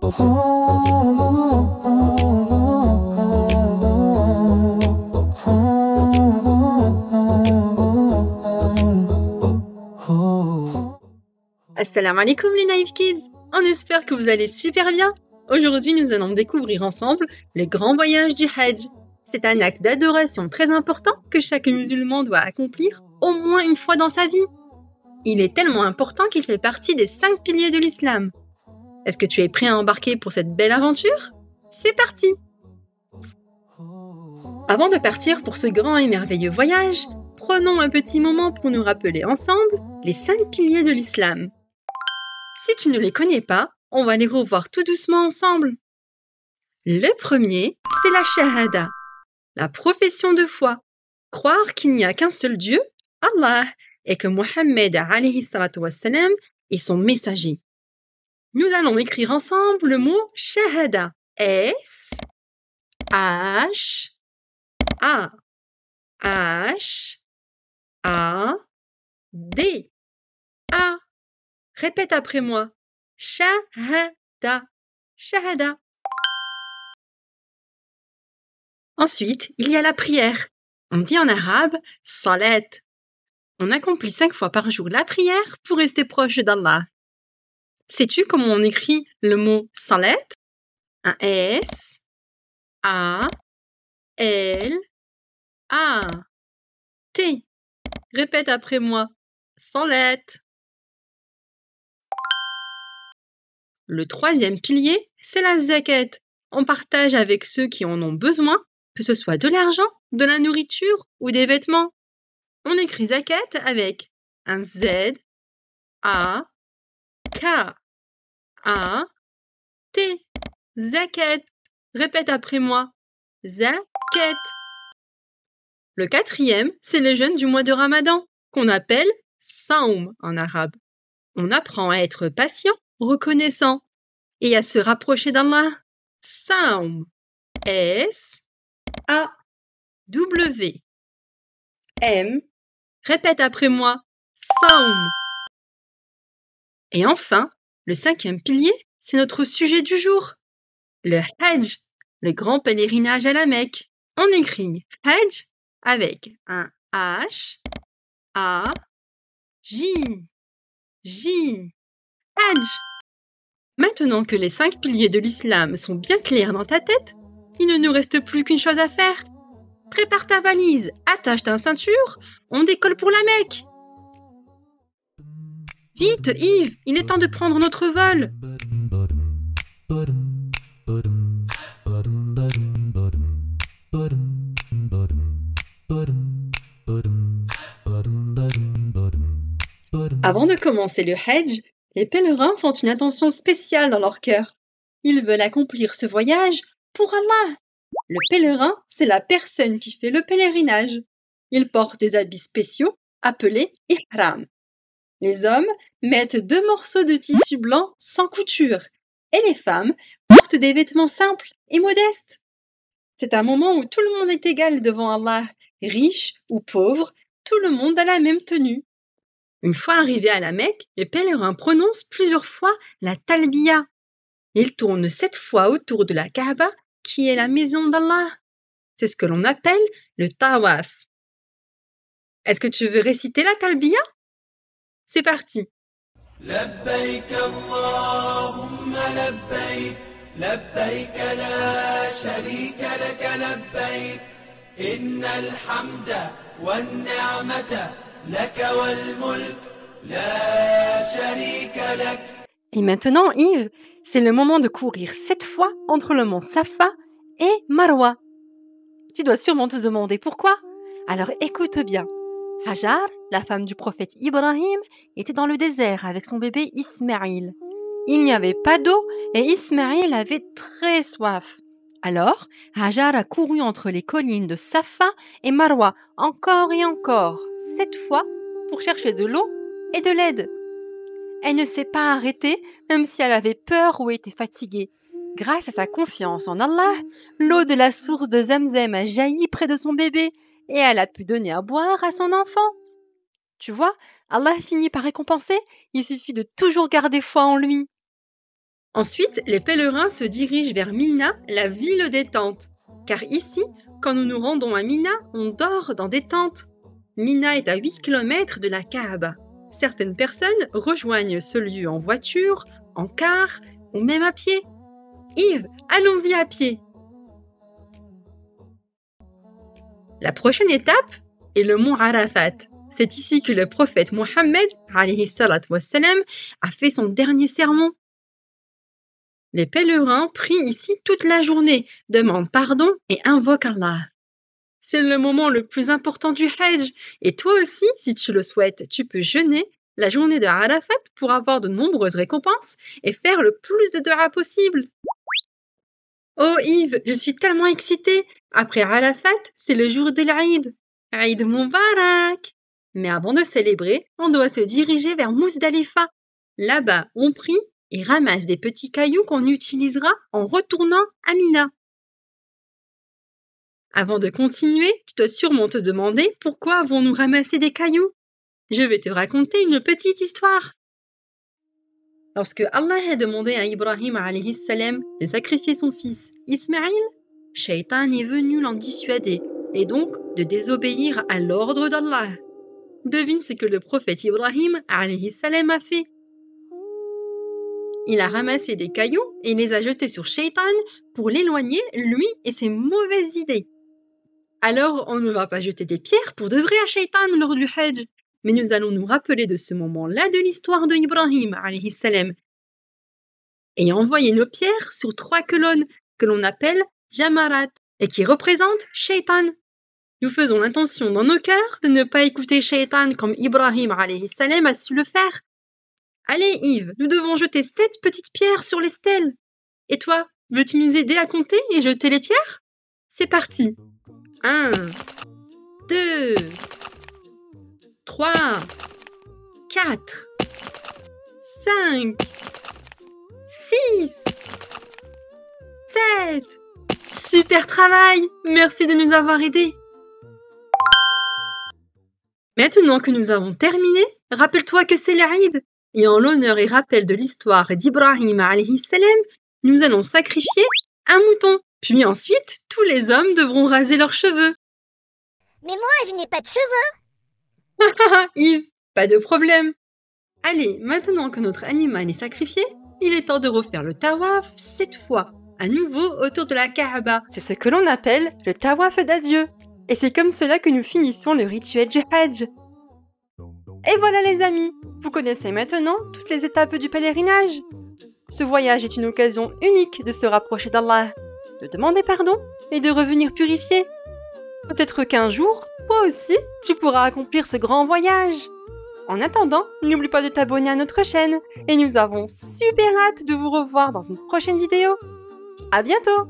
Assalamu alaikum les Naïve Kids. On espère que vous allez super bien. Aujourd'hui, nous allons découvrir ensemble le grand voyage du Hajj. C'est un acte d'adoration très important que chaque musulman doit accomplir au moins une fois dans sa vie. Il est tellement important qu'il fait partie des 5 piliers de l'islam. Est-ce que tu es prêt à embarquer pour cette belle aventure? C'est parti! Avant de partir pour ce grand et merveilleux voyage, prenons un petit moment pour nous rappeler ensemble les 5 piliers de l'islam. Si tu ne les connais pas, on va les revoir tout doucement ensemble. Le premier, c'est la shahada, la profession de foi. Croire qu'il n'y a qu'un seul Dieu, Allah, et que Mohammed alayhi salatu wassalam est son messager. Nous allons écrire ensemble le mot shahada. S-H-A-H-A-D-A. Répète après moi. Shahada. Shahada. Ensuite, il y a la prière. On dit en arabe salat. On accomplit 5 fois par jour la prière pour rester proche d'Allah. Sais-tu comment on écrit le mot salat? Un S, A, L, A, T. Répète après moi. Salat. Le troisième pilier, c'est la zakat. On partage avec ceux qui en ont besoin, que ce soit de l'argent, de la nourriture ou des vêtements. On écrit zakat avec un Z, A, K, A, T. Zakat. Répète après moi. Zakat. Le quatrième, c'est le jeûne du mois de Ramadan, qu'on appelle Saum en arabe. On apprend à être patient, reconnaissant et à se rapprocher d'Allah. Saum. S-A-W-M. Répète après moi. Saum. Et enfin, le cinquième pilier, c'est notre sujet du jour. Le Hajj, le grand pèlerinage à la Mecque. On écrit Hajj avec un H, A, J, J, Hajj. Maintenant que les 5 piliers de l'islam sont bien clairs dans ta tête, il ne nous reste plus qu'une chose à faire. Prépare ta valise, attache ta ceinture, on décolle pour la Mecque. Vite, Yves, il est temps de prendre notre vol. Avant de commencer le Hajj, les pèlerins font une intention spéciale dans leur cœur. Ils veulent accomplir ce voyage pour Allah. Le pèlerin, c'est la personne qui fait le pèlerinage. Il porte des habits spéciaux appelés ihram. Les hommes mettent 2 morceaux de tissu blanc sans couture et les femmes portent des vêtements simples et modestes. C'est un moment où tout le monde est égal devant Allah, riche ou pauvre, tout le monde a la même tenue. Une fois arrivés à la Mecque, les pèlerins prononcent plusieurs fois la talbiya. Ils tournent 7 fois autour de la Kaaba, qui est la maison d'Allah. C'est ce que l'on appelle le tawaf. Est-ce que tu veux réciter la talbiya? C'est parti. لبيك اللهم لبيك لبيك لا شريك لك لبيك إن الحمد والنعمة لك والملك لا شريك لك. Et maintenant, Yves, c'est le moment de courir 7 fois entre le mont Safa et Marwa. Tu dois sûrement te demander pourquoi. Alors écoute bien. Hajar, la femme du prophète Ibrahim, était dans le désert avec son bébé Ismaïl. Il n'y avait pas d'eau et Ismaïl avait très soif. Alors, Hajar a couru entre les collines de Safa et Marwa encore et encore, 7 fois, pour chercher de l'eau et de l'aide. Elle ne s'est pas arrêtée, même si elle avait peur ou était fatiguée. Grâce à sa confiance en Allah, l'eau de la source de Zamzam a jailli près de son bébé et elle a pu donner à boire à son enfant. Tu vois, Allah finit par récompenser, il suffit de toujours garder foi en lui. Ensuite, les pèlerins se dirigent vers Mina, la ville des tentes. Car ici, quand nous nous rendons à Mina, on dort dans des tentes. Mina est à 8 km de la Kaaba. Certaines personnes rejoignent ce lieu en voiture, en car ou même à pied. Yves, allons-y à pied. La prochaine étape est le mont Arafat. C'est ici que le prophète Mohammed alayhi salat wassalam, a fait son dernier sermon. Les pèlerins prient ici toute la journée, demandent pardon et invoquent Allah. C'est le moment le plus important du Hajj. Et toi aussi, si tu le souhaites, tu peux jeûner la journée de Arafat pour avoir de nombreuses récompenses et faire le plus de dua possible. Oh Yves, je suis tellement excitée. Après Arafat, c'est le jour de l'Aïd. Aïd Moubarak. Mais avant de célébrer, on doit se diriger vers Mousdalifa. Là-bas, on prie et ramasse des petits cailloux qu'on utilisera en retournant à Mina. Avant de continuer, tu dois sûrement te demander pourquoi avons-nous ramassé des cailloux. Je vais te raconter une petite histoire. Lorsque Allah a demandé à Ibrahim alayhi salam de sacrifier son fils Ismaïl, Shaitan est venu l'en dissuader et donc de désobéir à l'ordre d'Allah. Devine ce que le prophète Ibrahim alayhi salam a fait. Il a ramassé des cailloux et les a jetés sur Shaitan pour l'éloigner, lui et ses mauvaises idées. Alors, on ne va pas jeter des pierres pour de vrai à Shaitan lors du Hajj, mais nous allons nous rappeler de ce moment-là de l'histoire de Ibrahim alayhi salam et envoyer nos pierres sur 3 colonnes que l'on appelle Jamarat et qui représentent Shaitan. Nous faisons l'intention dans nos cœurs de ne pas écouter Shaitan comme Ibrahim alayhi salam a su le faire. Allez Yves, nous devons jeter 7 petites pierres sur les stèles. Et toi, veux-tu nous aider à compter et jeter les pierres? C'est parti. 1, 2, 3, 4, 5, 6, 7. Super travail! Merci de nous avoir aidés. Maintenant que nous avons terminé, rappelle-toi que c'est l'Aïd. Et en l'honneur et rappel de l'histoire d'Ibrahim alayhi salam, nous allons sacrifier un mouton. Puis ensuite, tous les hommes devront raser leurs cheveux. Mais moi, je n'ai pas de cheveux. Yves, pas de problème. Allez, maintenant que notre animal est sacrifié, il est temps de refaire le tawaf 7 fois, à nouveau autour de la Kaaba. C'est ce que l'on appelle le tawaf d'adieu. Et c'est comme cela que nous finissons le rituel du Hajj. Et voilà les amis, vous connaissez maintenant toutes les étapes du pèlerinage. Ce voyage est une occasion unique de se rapprocher d'Allah, de demander pardon et de revenir purifié. Peut-être qu'un jour, toi aussi, tu pourras accomplir ce grand voyage. En attendant, n'oublie pas de t'abonner à notre chaîne et nous avons super hâte de vous revoir dans une prochaine vidéo. À bientôt!